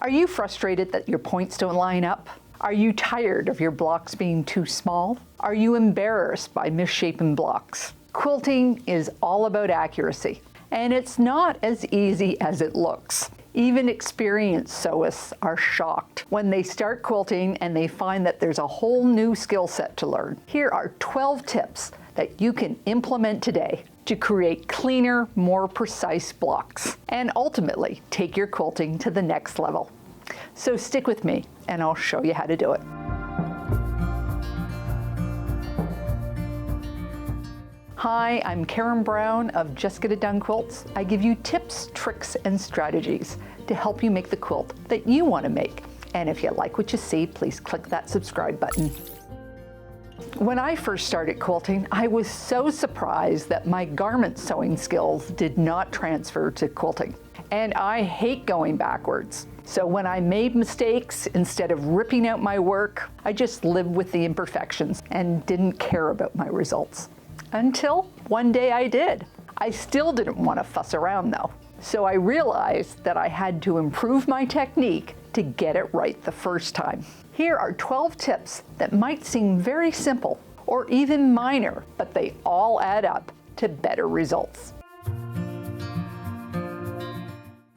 Are you frustrated that your points don't line up? Are you tired of your blocks being too small? Are you embarrassed by misshapen blocks? Quilting is all about accuracy, and it's not as easy as it looks. Even experienced sewists are shocked when they start quilting and they find that there's a whole new skill set to learn. Here are 12 tips that you can implement today to create cleaner, more precise blocks, and ultimately take your quilting to the next level. So stick with me and I'll show you how to do it. Hi, I'm Karen Brown of Just Get It Done Quilts. I give you tips, tricks, and strategies to help you make the quilt that you want to make. And if you like what you see, please click that subscribe button. When I first started quilting, I was so surprised that my garment sewing skills did not transfer to quilting. And I hate going backwards. So when I made mistakes, instead of ripping out my work, I just lived with the imperfections and didn't care about my results. Until one day I did. I still didn't want to fuss around though. So I realized that I had to improve my technique to get it right the first time. Here are 12 tips that might seem very simple or even minor, but they all add up to better results.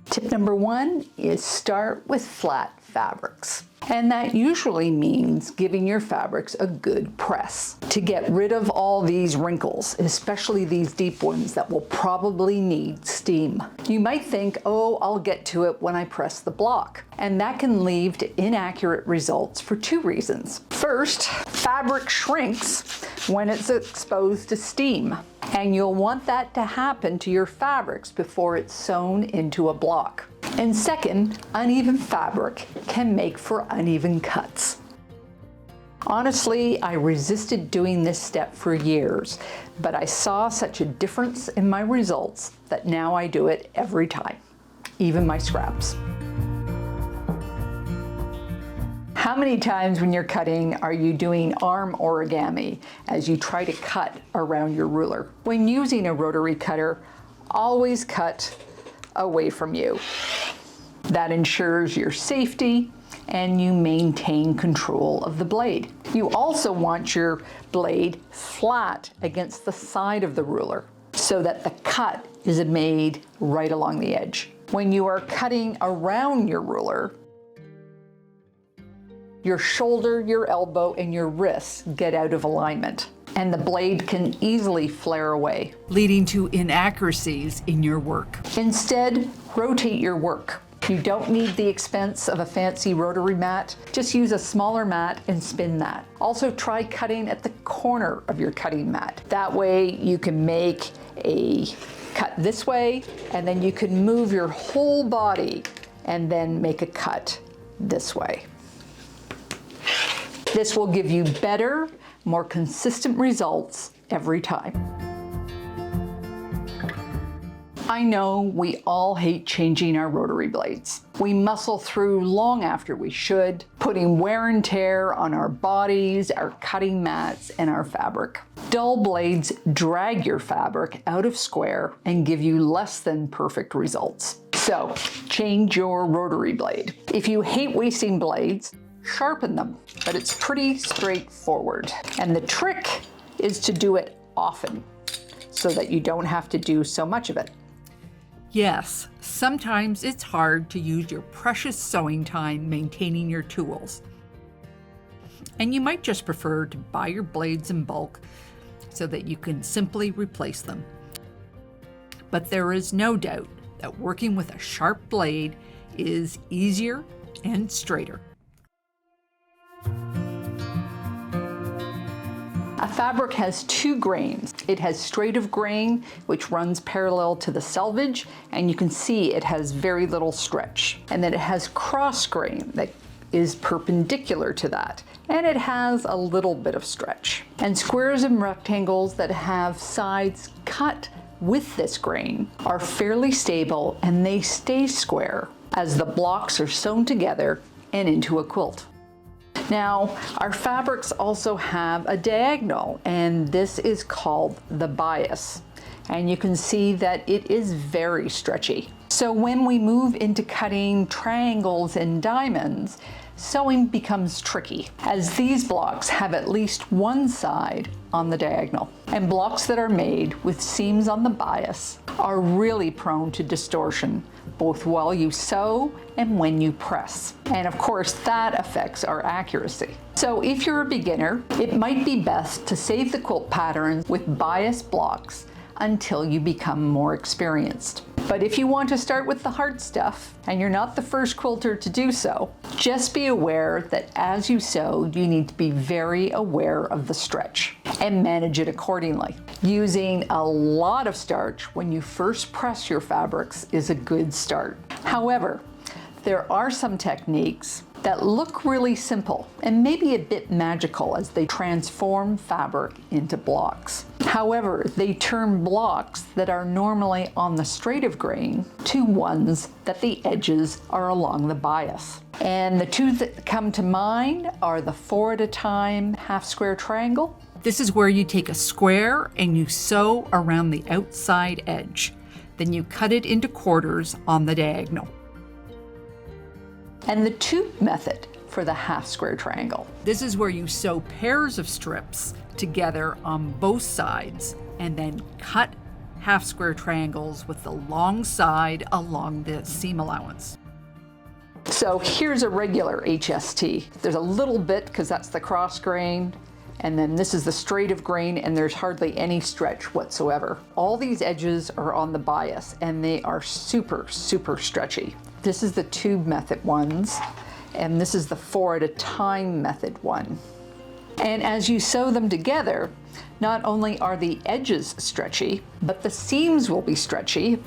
Tip number 1 is start with flat fabrics. And that usually means giving your fabrics a good press to get rid of all these wrinkles, especially these deep ones that will probably need steam. You might think, oh, I'll get to it when I press the block. And that can lead to inaccurate results for 2 reasons. First, fabric shrinks when it's exposed to steam. And you'll want that to happen to your fabrics before it's sewn into a block. And second, uneven fabric can make for uneven cuts. Honestly, I resisted doing this step for years, but I saw such a difference in my results that now I do it every time, even my scraps. How many times when you're cutting are you doing arm origami as you try to cut around your ruler? When using a rotary cutter, always cut away from you. That ensures your safety and you maintain control of the blade. You also want your blade flat against the side of the ruler so that the cut is made right along the edge. When you are cutting around your ruler, your shoulder, your elbow, and your wrists get out of alignment, and the blade can easily flare away, leading to inaccuracies in your work. Instead, rotate your work. You don't need the expense of a fancy rotary mat. Just use a smaller mat and spin that. Also try cutting at the corner of your cutting mat. That way you can make a cut this way, and then you can move your whole body and then make a cut this way. This will give you better, more consistent results every time. I know we all hate changing our rotary blades. We muscle through long after we should, putting wear and tear on our bodies, our cutting mats, and our fabric. Dull blades drag your fabric out of square and give you less than perfect results. So, change your rotary blade. If you hate wasting blades, sharpen them, but it's pretty straightforward. And the trick is to do it often so that you don't have to do so much of it. Yes, sometimes it's hard to use your precious sewing time maintaining your tools. And you might just prefer to buy your blades in bulk so that you can simply replace them. But there is no doubt that working with a sharp blade is easier and straighter. A fabric has 2 grains. It has straight of grain, which runs parallel to the selvage, and you can see it has very little stretch. And then it has cross grain that is perpendicular to that, and it has a little bit of stretch. And squares and rectangles that have sides cut with this grain are fairly stable, and they stay square as the blocks are sewn together and into a quilt. Now, our fabrics also have a diagonal, and this is called the bias. And you can see that it is very stretchy. So when we move into cutting triangles and diamonds, sewing becomes tricky, as these blocks have at least one side on the diagonal. And blocks that are made with seams on the bias are really prone to distortion, both while you sew and when you press. And of course, that affects our accuracy. So if you're a beginner, it might be best to save the quilt patterns with bias blocks until you become more experienced. But if you want to start with the hard stuff, and you're not the first quilter to do so, just be aware that as you sew, you need to be very aware of the stretch and manage it accordingly. Using a lot of starch when you first press your fabrics is a good start. However, there are some techniques that look really simple and maybe a bit magical as they transform fabric into blocks. However, they turn blocks that are normally on the straight of grain to ones that the edges are along the bias. And the two that come to mind are the 4 at a time half square triangle. This is where you take a square and you sew around the outside edge. Then you cut it into quarters on the diagonal. And the tube method for the half square triangle. This is where you sew pairs of strips together on both sides and then cut half square triangles with the long side along the seam allowance. So here's a regular HST. There's a little bit because that's the cross grain, and then this is the straight of grain, and there's hardly any stretch whatsoever. All these edges are on the bias and they are super, super stretchy. This is the tube method ones, and this is the 4 at a time method one. And as you sew them together, not only are the edges stretchy, but the seams will be stretchy,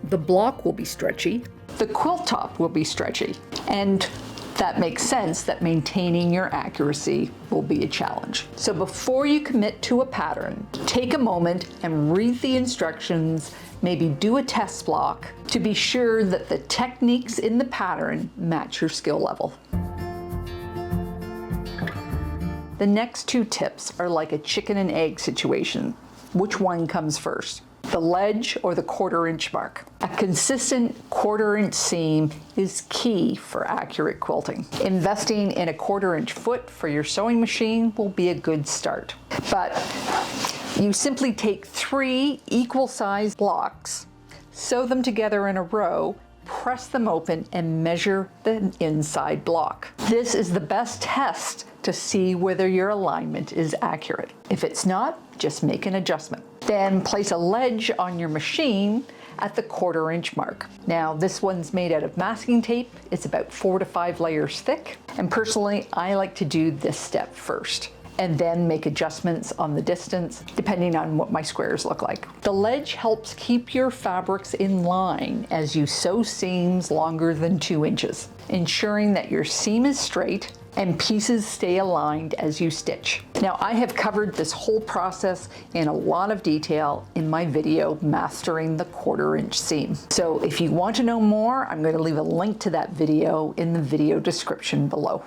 the block will be stretchy, the quilt top will be stretchy. And that makes sense that maintaining your accuracy will be a challenge. So before you commit to a pattern, take a moment and read the instructions, maybe do a test block to be sure that the techniques in the pattern match your skill level. The next 2 tips are like a chicken and egg situation. Which one comes first? The ledge or the 1/4 inch mark? A consistent 1/4 inch seam is key for accurate quilting. Investing in a 1/4 inch foot for your sewing machine will be a good start. But you simply take 3 equal sized blocks, sew them together in a row, press them open, and measure the inside block. This is the best test to see whether your alignment is accurate. If it's not, just make an adjustment. Then place a ledge on your machine at the 1/4 inch mark. Now this one's made out of masking tape. It's about 4 to 5 layers thick. And personally, I like to do this step first and then make adjustments on the distance depending on what my squares look like. The ledge helps keep your fabrics in line as you sew seams longer than 2 inches, ensuring that your seam is straight and pieces stay aligned as you stitch. Now, I have covered this whole process in a lot of detail in my video, Mastering the 1/4 inch Seam. So if you want to know more, I'm going to leave a link to that video in the video description below.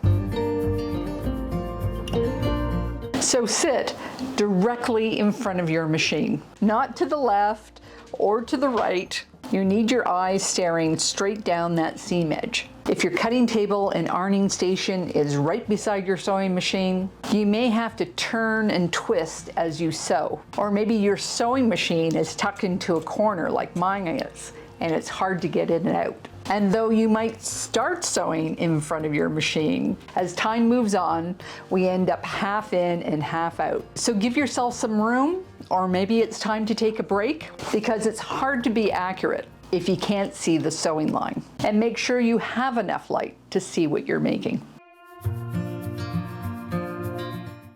So sit directly in front of your machine, not to the left or to the right. You need your eyes staring straight down that seam edge. If your cutting table and ironing station is right beside your sewing machine, you may have to turn and twist as you sew. Or maybe your sewing machine is tucked into a corner like mine is, and it's hard to get in and out. And though you might start sewing in front of your machine, as time moves on, we end up half in and half out. So give yourself some room, or maybe it's time to take a break, because it's hard to be accurate if you can't see the sewing line. And make sure you have enough light to see what you're making.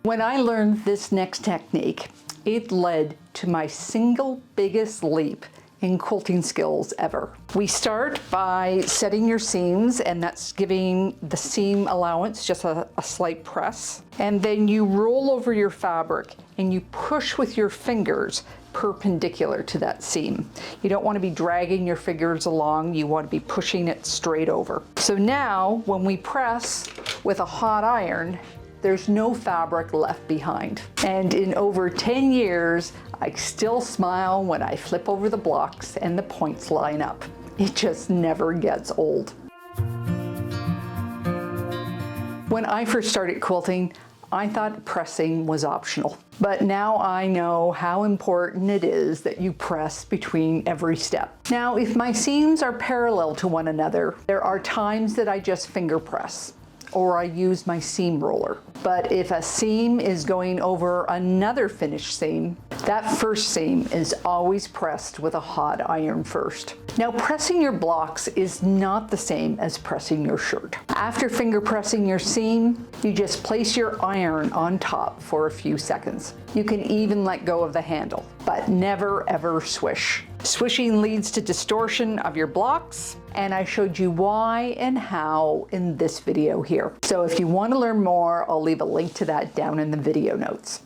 When I learned this next technique, it led to my single biggest leap in quilting skills ever. We start by setting your seams, and that's giving the seam allowance just a slight press. And then you roll over your fabric and you push with your fingers perpendicular to that seam. You don't want to be dragging your fingers along, you want to be pushing it straight over. So now when we press with a hot iron, there's no fabric left behind. And in over 10 years, I still smile when I flip over the blocks and the points line up. It just never gets old. When I first started quilting, I thought pressing was optional. But now I know how important it is that you press between every step. Now, if my seams are parallel to one another, there are times that I just finger press, or I use my seam roller. But if a seam is going over another finished seam, that first seam is always pressed with a hot iron first. Now, pressing your blocks is not the same as pressing your shirt. After finger pressing your seam, you just place your iron on top for a few seconds. You can even let go of the handle, but never ever swish. Swishing leads to distortion of your blocks, and I showed you why and how in this video here. So if you want to learn more, I'll leave a link to that down in the video notes.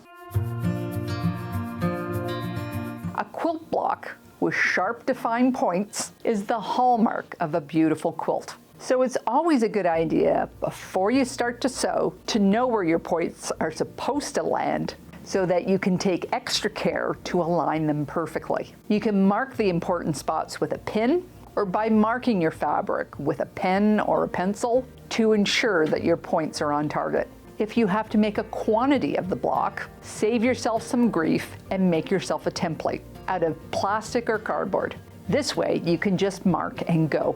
A quilt block with sharp defined points is the hallmark of a beautiful quilt. So it's always a good idea before you start to sew to know where your points are supposed to land so that you can take extra care to align them perfectly. You can mark the important spots with a pin or by marking your fabric with a pen or a pencil to ensure that your points are on target. If you have to make a quantity of the block, save yourself some grief and make yourself a template out of plastic or cardboard. This way you can just mark and go.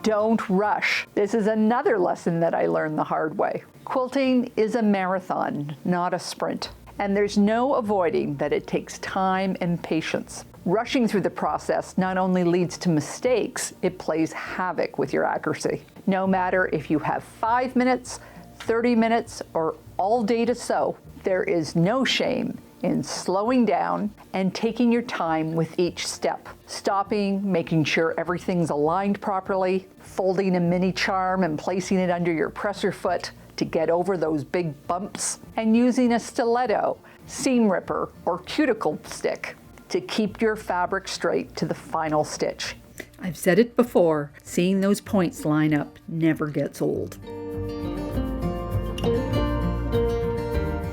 Don't rush. This is another lesson that I learned the hard way. Quilting is a marathon, not a sprint. And there's no avoiding that it takes time and patience. Rushing through the process not only leads to mistakes, it plays havoc with your accuracy. No matter if you have 5 minutes, 30 minutes, or all day to sew, there is no shame in slowing down and taking your time with each step. Stopping, making sure everything's aligned properly, folding a mini charm and placing it under your presser foot to get over those big bumps, and using a stiletto, seam ripper, or cuticle stick to keep your fabric straight to the final stitch. I've said it before, seeing those points line up never gets old.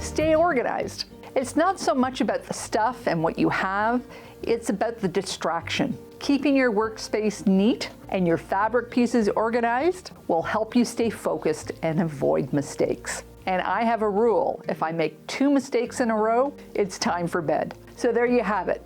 Stay organized. It's not so much about the stuff and what you have, it's about the distraction. Keeping your workspace neat and your fabric pieces organized will help you stay focused and avoid mistakes. And I have a rule, if I make 2 mistakes in a row, it's time for bed. So there you have it,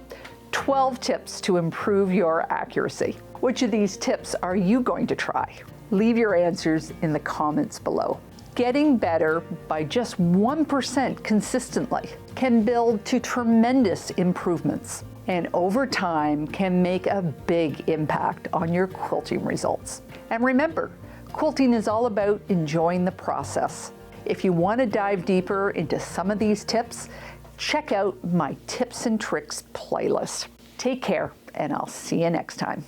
12 tips to improve your accuracy. Which of these tips are you going to try? Leave your answers in the comments below. Getting better by just 1% consistently can build to tremendous improvements, and over time can make a big impact on your quilting results. And remember, quilting is all about enjoying the process. If you want to dive deeper into some of these tips, check out my tips and tricks playlist. Take care, and I'll see you next time.